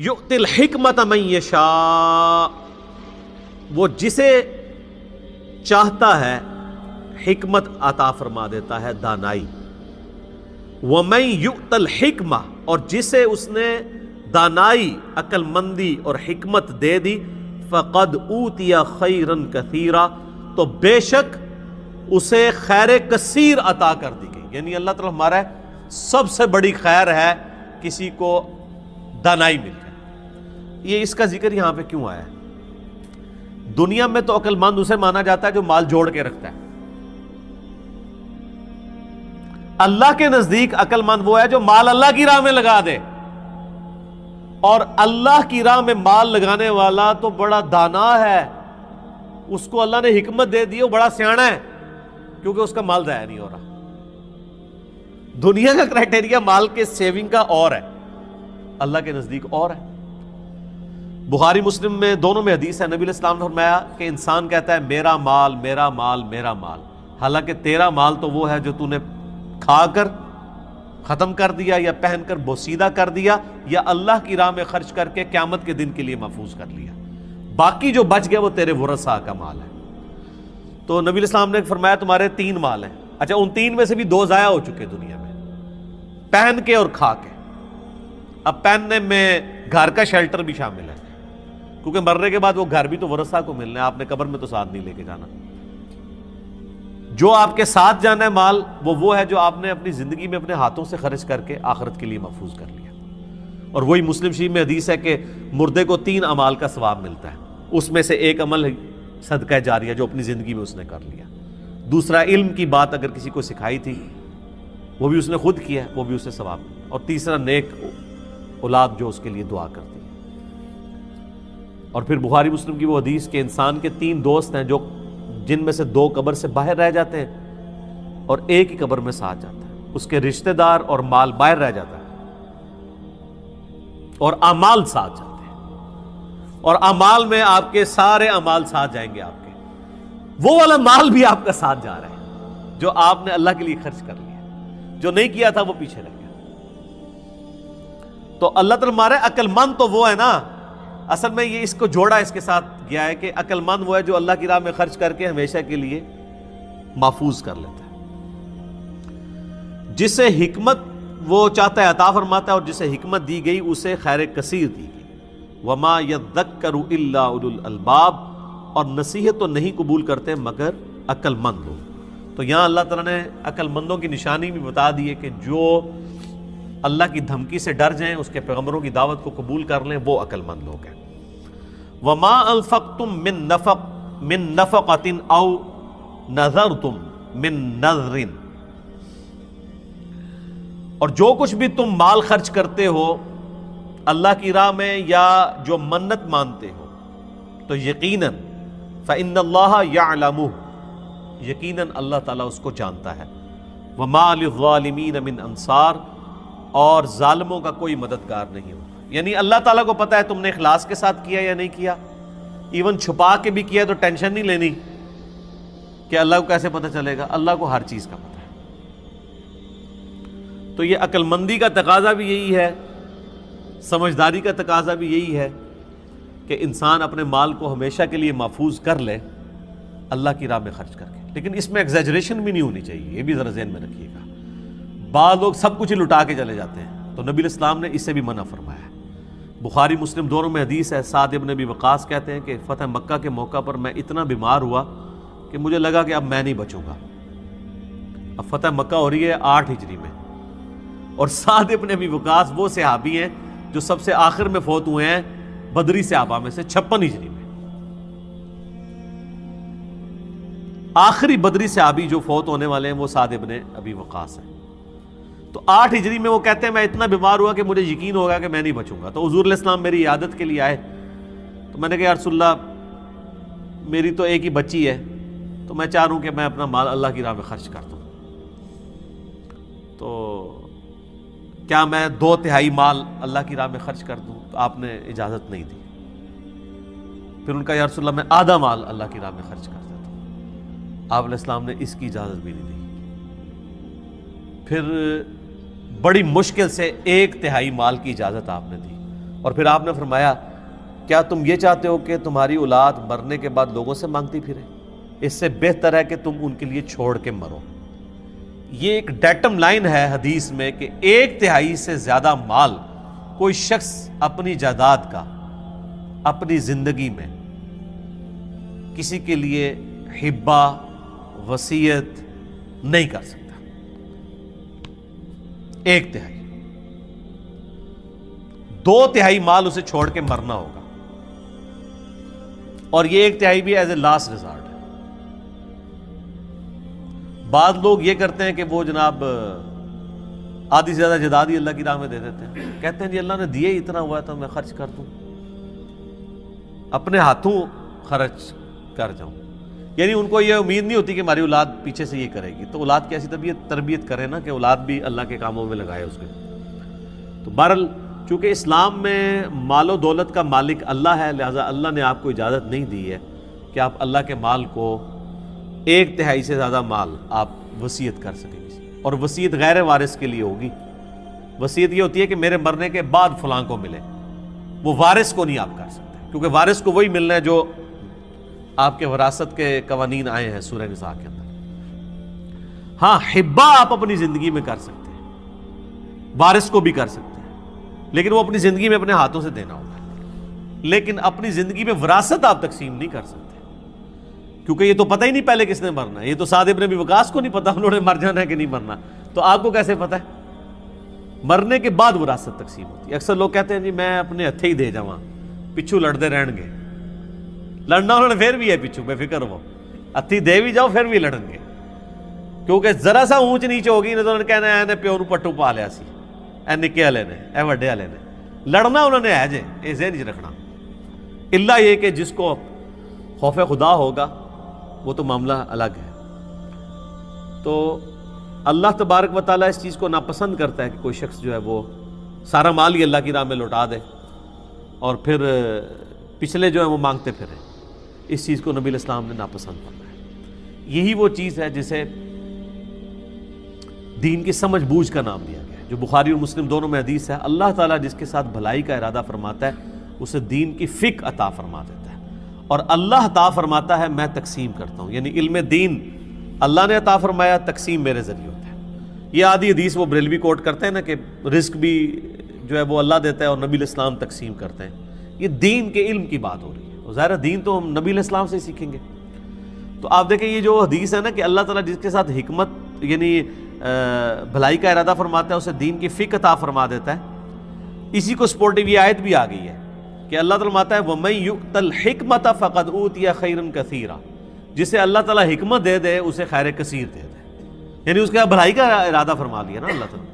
یؤتی الحکمت من یشاء، وہ جسے چاہتا ہے حکمت عطا فرما دیتا ہے، دانائی۔ وَمَن یؤت الحکمہ، اور جسے اس نے دانائی، عقل مندی اور حکمت دے دی، فقد اوتی خیرا کثیرا، تو بے شک اسے خیر کثیر عطا کر دی گئی۔ یعنی اللہ تعالیٰ ہمارا ہے سب سے بڑی خیر ہے کسی کو دانائی مل جائے۔ یہ اس کا ذکر یہاں پہ کیوں آیا ہے؟ دنیا میں تو عقل مند اسے مانا جاتا ہے جو مال جوڑ کے رکھتا ہے، اللہ کے نزدیک عقل مند وہ ہے جو مال اللہ کی راہ میں لگا دے، اور اللہ کی راہ میں مال لگانے والا تو بڑا دانا ہے، اس کو اللہ نے حکمت دے دی، وہ بڑا سیانا ہے کیونکہ اس کا مال ضائع نہیں ہو رہا۔ دنیا کا کرائٹیریا مال کے سیونگ کا اور ہے، اللہ کے نزدیک اور ہے۔ بخاری مسلم میں دونوں میں حدیث ہے، نبی علیہ السلام نے فرمایا کہ انسان کہتا ہے میرا مال میرا مال میرا مال، حالانکہ تیرا مال تو وہ ہے جو تو نے کھا کر ختم کر دیا یا پہن کر بوسیدہ کر دیا یا اللہ کی راہ میں خرچ کر کے قیامت کے دن کے لیے محفوظ کر لیا، باقی جو بچ گیا وہ تیرے ورثاء کا مال ہے۔ تو نبی علیہ السلام نے فرمایا تمہارے 3 مال ہیں، اچھا ان 3 میں سے بھی 2 ضائع ہو چکے دنیا میں، پہن کے اور کھا کے۔ اب پہننے میں گھر کا شیلٹر بھی شامل ہے، کیونکہ مرنے کے بعد وہ گھر بھی تو ورثاء کو ملنا ہے، آپ نے قبر میں تو ساتھ نہیں لے کے جانا۔ جو آپ کے ساتھ جانا ہے مال وہ ہے جو آپ نے اپنی زندگی میں اپنے ہاتھوں سے خرچ کر کے آخرت کے لیے محفوظ کر لیا۔ اور وہی مسلم شریف میں حدیث ہے کہ مردے کو 3 اعمال کا ثواب ملتا ہے، اس میں سے ایک عمل صدقہ جاریہ جو اپنی زندگی میں اس نے کر لیا، دوسرا علم کی بات اگر کسی کو سکھائی تھی وہ بھی اس نے خود کیا، وہ بھی اسے ثواب ملا، اور تیسرا نیک اولاد جو اس کے لیے دعا کرتی ہے۔ اور پھر بخاری مسلم کی وہ حدیث کہ انسان کے 3 دوست ہیں جو جن میں سے 2 قبر سے باہر رہ جاتے ہیں اور ایک ہی قبر میں ساتھ جاتا ہے، اس کے رشتہ دار اور مال باہر رہ جاتا ہے اور اعمال ساتھ جاتے ہیں، اور اعمال میں آپ کے سارے اعمال ساتھ جائیں گے، آپ کے وہ والا مال بھی آپ کا ساتھ جا رہا ہے جو آپ نے اللہ کے لیے خرچ کر لیا، جو نہیں کیا تھا وہ پیچھے رہ گیا۔ تو اللہ تعالیٰ ہمارا عقل مند تو وہ ہے نا، اصل میں یہ اس کو جوڑا اس کے ساتھ گیا ہے کہ عقل مند وہ ہے جو اللہ کی راہ میں خرچ کر کے ہمیشہ کے لیے محفوظ کر لیتا ہے، جسے حکمت وہ چاہتا ہے عطا فرماتا ہے، اور جسے حکمت دی گئی اسے خیر کثیر دی گئی۔ وما یذکر الا اولو الالباب، اور نصیحت تو نہیں قبول کرتے مگر عقل مند لوگ۔ تو یہاں اللہ تعالیٰ نے عقل مندوں کی نشانی بھی بتا دی ہے کہ جو اللہ کی دھمکی سے ڈر جائیں، اس کے پیغمبروں کی دعوت کو قبول کر لیں، وہ عقل مند لوگ ہیں۔ وما انفقتم من نفقۃ او نذرتم من نذر، اور جو کچھ بھی تم مال خرچ کرتے ہو اللہ کی راہ میں یا جو منت مانتے ہو، تو یقیناً فإن اللہ یعلمہ، یقیناً اللہ تعالیٰ اس کو جانتا ہے۔ وما للظالمین من انصار، اور ظالموں کا کوئی مددگار نہیں ہوگا۔ یعنی اللہ تعالیٰ کو پتہ ہے تم نے اخلاص کے ساتھ کیا یا نہیں کیا، ایون چھپا کے بھی کیا تو ٹینشن نہیں لینی کہ اللہ کو کیسے پتہ چلے گا، اللہ کو ہر چیز کا پتہ ہے۔ تو یہ عقل مندی کا تقاضا بھی یہی ہے، سمجھداری کا تقاضا بھی یہی ہے کہ انسان اپنے مال کو ہمیشہ کے لیے محفوظ کر لے اللہ کی راہ میں خرچ کر کے، لیکن اس میں ایگزیجریشن بھی نہیں ہونی چاہیے، یہ بھی ذرا ذہن میں رکھیے گا۔ بعض لوگ سب کچھ ہی لٹا کے چلے جاتے ہیں، تو نبی علیہ السلام نے اس سے بھی منع فرمایا ہے۔ بخاری مسلم دونوں میں حدیث ہے، سعد ابن ابی وقاص کہتے ہیں کہ فتح مکہ کے موقع پر میں اتنا بیمار ہوا کہ مجھے لگا کہ اب میں نہیں بچوں گا۔ اب فتح مکہ ہو رہی ہے 8 ہجری میں، اور سعد ابن ابی وقاص وہ صحابی ہیں جو سب سے آخر میں فوت ہوئے ہیں بدری صحابہ میں سے 56 ہجری میں۔ آخری بدری صحابی جو فوت ہونے والے ہیں وہ سعد ابن ابی وقاص ہیں۔ تو 8 ہجری میں وہ کہتے ہیں میں اتنا بیمار ہوا کہ مجھے یقین ہوگا کہ میں نہیں بچوں گا۔ تو حضور علیہ السلام میری عیادت کے لیے آئے، تو میں نے کہا یا رسول اللہ میری تو ایک ہی بچی ہے، تو میں چاہ رہا ہوں کہ میں اپنا مال اللہ کی راہ میں خرچ کر دوں، تو کیا میں 2/3 مال اللہ کی راہ میں خرچ کر دوں؟ تو آپ نے اجازت نہیں دی۔ پھر ان کا یا رسول اللہ میں آدھا مال اللہ کی راہ میں خرچ کر دیتا ہوں۔ آپ علیہ السلام نے اس کی اجازت بھی نہیں دی۔ پھر بڑی مشکل سے 1/3 مال کی اجازت آپ نے دی، اور پھر آپ نے فرمایا کیا تم یہ چاہتے ہو کہ تمہاری اولاد مرنے کے بعد لوگوں سے مانگتی پھرے؟ اس سے بہتر ہے کہ تم ان کے لیے چھوڑ کے مرو۔ یہ ایک ڈیٹم لائن ہے حدیث میں کہ 1/3 سے زیادہ مال کوئی شخص اپنی جائیداد کا اپنی زندگی میں کسی کے لیے ہبہ وصیت نہیں کر سکتا۔ 1/3، 2/3 مال اسے چھوڑ کے مرنا ہوگا، اور یہ 1/3 بھی ایز اے لاسٹ ریزارٹ ہے۔ بعض لوگ یہ کرتے ہیں کہ وہ جناب آدھی سے زیادہ جائیداد ہی اللہ کی راہ میں دے دیتے ہیں، کہتے ہیں جی اللہ نے دیے اتنا ہوا ہے تو میں خرچ کر دوں، اپنے ہاتھوں خرچ کر جاؤں۔ یعنی ان کو یہ امید نہیں ہوتی کہ ہماری اولاد پیچھے سے یہ کرے گی، تو اولاد کی ایسی تربیت کرے نا کہ اولاد بھی اللہ کے کاموں میں لگائے اس کے۔ تو بہرحال چونکہ اسلام میں مال و دولت کا مالک اللہ ہے، لہٰذا اللہ نے آپ کو اجازت نہیں دی ہے کہ آپ اللہ کے مال کو 1/3 سے زیادہ مال آپ وصیت کر سکیں کسی، اور وصیت غیر وارث کے لیے ہوگی۔ وصیت یہ ہوتی ہے کہ میرے مرنے کے بعد فلاں کو ملے، وہ وارث کو نہیں آپ کر سکتے، کیونکہ وارث کو وہی ملنا ہے جو آپ کے وراثت کے قوانین آئے ہیں سورہ نساء کے اندر۔ ہاں ہبہ آپ اپنی زندگی میں کر سکتے ہیں، وارث کو بھی کر سکتے ہیں، لیکن وہ اپنی زندگی میں اپنے ہاتھوں سے دینا ہوگا، لیکن اپنی زندگی میں وراثت آپ تقسیم نہیں کر سکتے، کیونکہ یہ تو پتہ ہی نہیں پہلے کس نے مرنا ہے۔ یہ تو سعد ابن ابی وقاص کو نہیں پتا انہوں نے مر جانا ہے کہ نہیں مرنا، تو آپ کو کیسے پتہ ہے؟ مرنے کے بعد وراثت تقسیم ہوتی ہے۔ اکثر لوگ کہتے ہیں جی میں اپنے ہتھے ہی دے جاواں، پچھو لڑتے رہن گے، لڑنا انہوں نے پھر بھی ہے پچھو، بے فکر ہو، ہتھی دے بھی جاؤ پھر بھی لڑن گے، کیونکہ ذرا سا اونچ نیچ ہوگی نہ تو انہوں نے کہنا ہے پیو نو پٹو پا لیا سی، اے نکے والے نے، اے وڈے والے نے، لڑنا انہوں نے ہے جے، یہ ذہن وچ رکھنا۔ اللہ یہ کہ جس کو خوف خدا ہوگا وہ تو معاملہ الگ ہے۔ تو اللہ تبارک و تعالیٰ اس چیز کو ناپسند کرتا ہے کہ کوئی شخص جو ہے وہ سارا مال ہی اللہ کی راہ میں لوٹا دے اور پھر پچھلے جو ہیں وہ مانگتے پھرے۔ اس چیز کو نبی علیہ السلام نے ناپسند فرمایا۔ یہی وہ چیز ہے جسے دین کی سمجھ بوجھ کا نام دیا گیا ہے، جو بخاری اور مسلم دونوں میں حدیث ہے، اللہ تعالیٰ جس کے ساتھ بھلائی کا ارادہ فرماتا ہے اسے دین کی فقہ عطا فرما دیتا ہے، اور اللہ عطا فرماتا ہے میں تقسیم کرتا ہوں، یعنی علم دین اللہ نے عطا فرمایا، تقسیم میرے ذریعے ہوتا ہے۔ یہ آدھی حدیث وہ بریلوی کوٹ کرتے ہیں نا کہ رزق بھی جو ہے وہ اللہ دیتا ہے اور نبی علیہ السلام تقسیم کرتے ہیں، یہ دین کے علم کی بات ہو رہی ہے، اور ظاہر دین تو ہم نبی علیہ السلام سے سیکھیں گے۔ تو آپ دیکھیں یہ جو حدیث ہے نا کہ اللہ تعالیٰ جس کے ساتھ حکمت یعنی بھلائی کا ارادہ فرماتا ہے اسے دین کی فقہ عطا فرما دیتا ہے، اسی کو سپورٹیو یہ آیت بھی آ گئی ہے کہ اللہ تعالیٰ فرماتا ہے وَمَن يُؤْتَ الْحِكْمَةَ فَقَدْ أُوتِيَ خَيْرًا كَثِيرًا، جسے اللہ تعالیٰ حکمت دے دے اسے خیر کثیر دے دے، یعنی اس کا بھلائی کا ارادہ فرما لیا نا اللہ تعالیٰ۔